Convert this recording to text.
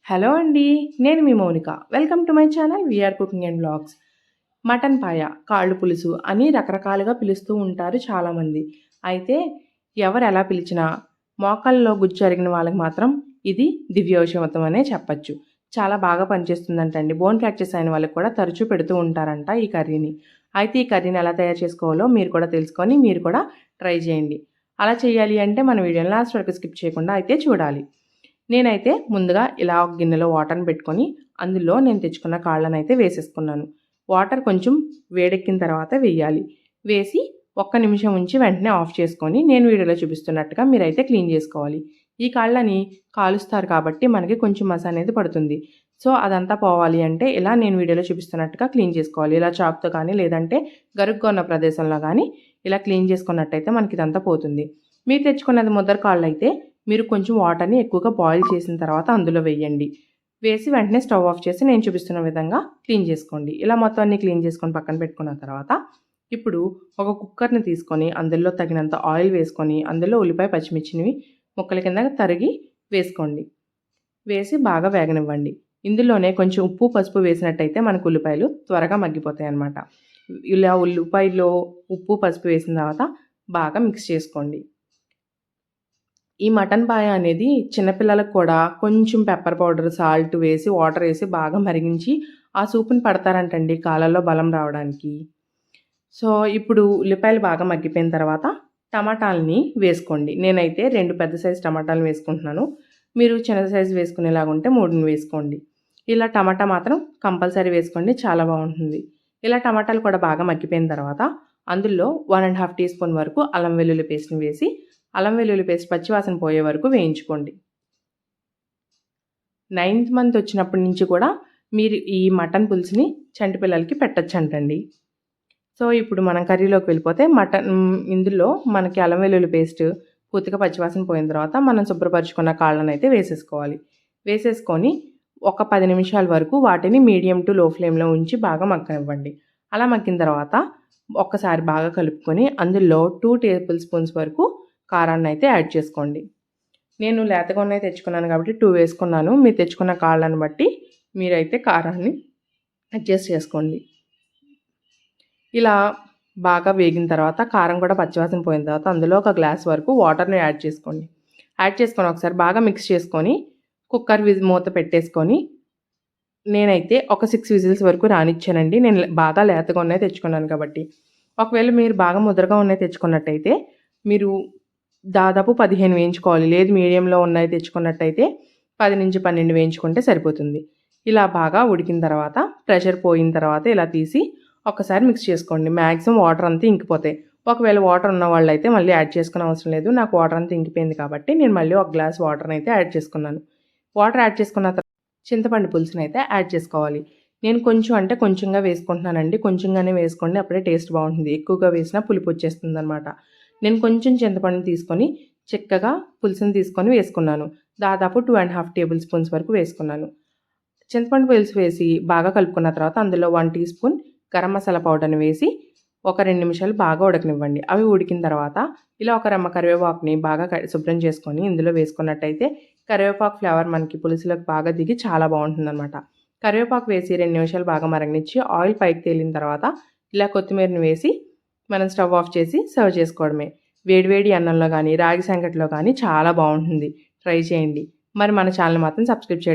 Hello అండి. నేను మీ Mounika. Welcome to my channel VR cooking and vlogs. Mutton paya, కాళ్ళు పులుసు అని రకరకాలుగా పిలుస్తూ ఉంటారు చాలామంది. అయితే ఎవరు ఎలా పిలిచినా మోకాళ్ళలో గుజ్జు అరిగిన వాళ్ళకి మాత్రం ఇది దివ్యౌషధం అనే చెప్పచ్చు. చాలా బాగా పనిచేస్తుందంటండి. బోన్ ఫ్రాక్చర్స్ అయిన వాళ్ళకి కూడా తరచూ పెడుతూ ఉంటారంట ఈ కర్రీని. అయితే ఈ కర్రీని ఎలా తయారు చేసుకోవాలో మీరు కూడా తెలుసుకొని మీరు కూడా ట్రై చేయండి. అలా చేయాలి అంటే మన వీడియోని లాస్ట్ వరకు స్కిప్ చేయకుండా అయితే చూడాలి. నేనైతే ముందుగా ఇలా ఒక గిన్నెలో వాటర్ని పెట్టుకొని అందులో నేను తెచ్చుకున్న కాళ్ళను అయితే వేసేసుకున్నాను. వాటర్ కొంచెం వేడెక్కిన తర్వాత వేయాలి. వేసి ఒక్క నిమిషం ఉంచి వెంటనే ఆఫ్ చేసుకొని నేను వీడియోలో చూపిస్తున్నట్టుగా మీరైతే క్లీన్ చేసుకోవాలి. ఈ కాళ్ళని కాలుస్తారు కాబట్టి మనకి కొంచెం మస అనేది పడుతుంది. సో అదంతా పోవాలి అంటే ఇలా నేను వీడియోలో చూపిస్తున్నట్టుగా క్లీన్ చేసుకోవాలి. ఇలా చాక్తో కానీ లేదంటే గరుగ్గా ఉన్న ప్రదేశంలో కానీ ఇలా క్లీన్ చేసుకున్నట్టయితే మనకి ఇదంతా పోతుంది. మీరు తెచ్చుకున్నది ముద్దర కాళ్ళు అయితే మీరు కొంచెం వాటర్ని ఎక్కువగా బాయిల్ చేసిన తర్వాత అందులో వేయండి. వేసి వెంటనే స్టవ్ ఆఫ్ చేసి నేను చూపిస్తున్న విధంగా క్లీన్ చేసుకోండి. ఇలా మొత్తం అన్ని క్లీన్ చేసుకొని పక్కన పెట్టుకున్న తర్వాత ఇప్పుడు ఒక కుక్కర్ని తీసుకొని అందులో తగినంత ఆయిల్ వేసుకొని అందులో ఉల్లిపాయ పచ్చిమిర్చిని ముక్కల కింద తరిగి వేసుకోండి. వేసి బాగా వేగనివ్వండి. ఇందులోనే కొంచెం ఉప్పు పసుపు వేసినట్టయితే మనకు ఉల్లిపాయలు త్వరగా మగ్గిపోతాయి అన్నమాట. ఇలా ఉల్లిపాయలో ఉప్పు పసుపు వేసిన తర్వాత బాగా మిక్స్ చేసుకోండి. ఈ మటన్ పాయ అనేది చిన్నపిల్లలకు కూడా కొంచెం పెప్పర్ పౌడర్, సాల్ట్ వేసి వాటర్ వేసి బాగా మరిగించి ఆ సూప్ని పడతారంటండి కాళ్ళల్లో బలం రావడానికి. సో ఇప్పుడు ఉల్లిపాయలు బాగా మగ్గిపోయిన తర్వాత టమాటాలని వేసుకోండి. నేనైతే 2 పెద్ద సైజు టమాటాలు వేసుకుంటున్నాను. మీరు చిన్న సైజు వేసుకునేలాగుంటే 3 వేసుకోండి. ఇలా టమాటా మాత్రం కంపల్సరీ వేసుకోండి, చాలా బాగుంటుంది. ఇలా టమాటాలు కూడా బాగా మగ్గిపోయిన తర్వాత అందులో 1½ టీ స్పూన్ వరకు అల్లం వెల్లుల్లి పేస్ట్ని వేసి అల్లం వెల్లుల్లి పేస్ట్ పచ్చివాసన పోయే వరకు వేయించుకోండి. 9th మంత్ వచ్చినప్పటి నుంచి కూడా మీరు ఈ మటన్ పులుసుని చంటి పిల్లలకి పెట్టచ్చంటండి. సో ఇప్పుడు మనం కర్రీలోకి వెళ్ళిపోతే ఇందులో మనకి అల్లం వెల్లుల్లి పేస్ట్ పూర్తిగా పచ్చివాసన పోయిన తర్వాత మనం శుభ్రపరచుకున్న కాళ్ళను అయితే వేసేసుకోవాలి. వేసేసుకొని ఒక 10 నిమిషాల వరకు వాటిని మీడియం టు లో ఫ్లేమ్లో ఉంచి బాగా మగ్గనివ్వండి. అలా మగ్గిన తర్వాత ఒక్కసారి బాగా కలుపుకొని అందులో 2 టేబుల్ స్పూన్స్ వరకు కారాన్ని అయితే యాడ్ చేసుకోండి. నేను లేతగా ఉన్నాయి తెచ్చుకున్నాను కాబట్టి 2 వేసుకున్నాను. మీరు తెచ్చుకున్న కాళ్ళని బట్టి మీరైతే కారాన్ని అడ్జస్ట్ చేసుకోండి. ఇలా బాగా వేగిన తర్వాత కారం కూడా పచ్చివాసన పోయిన తర్వాత అందులో ఒక గ్లాస్ వరకు వాటర్ని యాడ్ చేసుకోండి. యాడ్ చేసుకొని ఒకసారి బాగా మిక్స్ చేసుకొని కుక్కర్ మూత పెట్టేసుకొని నేనైతే ఒక 6 విజిల్స్ వరకు రానిచ్చానండి. నేను బాగా లేతగా ఉన్నాయి తెచ్చుకున్నాను కాబట్టి. ఒకవేళ మీరు బాగా ముద్రగా ఉన్నాయి తెచ్చుకున్నట్టయితే మీరు దాదాపు 15 వేయించుకోవాలి. లేదు మీడియంలో ఉన్నాయి తెచ్చుకున్నట్టయితే 10 నుంచి 12 వేయించుకుంటే సరిపోతుంది. ఇలా బాగా ఉడికిన తర్వాత ప్రెషర్ పోయిన తర్వాత ఇలా తీసి ఒకసారి మిక్స్ చేసుకోండి. మ్యాక్సిమం వాటర్ అంతా ఇంకిపోతాయి. ఒకవేళ వాటర్ ఉన్న వాళ్ళైతే మళ్ళీ యాడ్ చేసుకునే అవసరం లేదు. నాకు వాటర్ అంతా ఇంకిపోయింది కాబట్టి నేను మళ్ళీ ఒక గ్లాస్ వాటర్ని అయితే యాడ్ చేసుకున్నాను. వాటర్ యాడ్ చేసుకున్న తర్వాత చింతపండు పులుసుని అయితే యాడ్ చేసుకోవాలి. నేను కొంచెం అంటే కొంచెంగా వేసుకుంటున్నానండి. కొంచెంగానే వేసుకోండి, అప్పుడే టేస్ట్ బాగుంటుంది. ఎక్కువగా వేసినా పులుపు వచ్చేస్తుంది అనమాట. నేను కొంచెం చింతపండు తీసుకొని చిక్కగా పులుసుని తీసుకొని వేసుకున్నాను. దాదాపు 2½ టేబుల్ స్పూన్స్ వరకు వేసుకున్నాను. చింతపండు పులుసు వేసి బాగా కలుపుకున్న తర్వాత అందులో 1 టీ స్పూన్ గరం మసాలా పౌడర్ని వేసి ఒక 2 నిమిషాలు బాగా ఉడకనివ్వండి. అవి ఉడికిన తర్వాత ఇలా ఒక రెమ్మ కరివేపాకుని బాగా శుభ్రం చేసుకొని ఇందులో వేసుకున్నట్టయితే కరివేపాకు ఫ్లేవర్ మనకి పులుసులోకి బాగా దిగి చాలా బాగుంటుందన్నమాట. కరివేపాకు వేసి 2 నిమిషాలు బాగా మరగనిచ్చి ఆయిల్ పైకి తేలిన తర్వాత ఇలా కొత్తిమీరని వేసి మనం స్టవ్ ఆఫ్ చేసి సర్వ్ చేసుకోవడమే. వేడివేడి అన్నంలో కానీ రాగి సంకటిలో కానీ చాలా బాగుంటుంది. ట్రై చేయండి. మరి మన ఛానల్ మాత్రం సబ్స్క్రైబ్ చేయండి.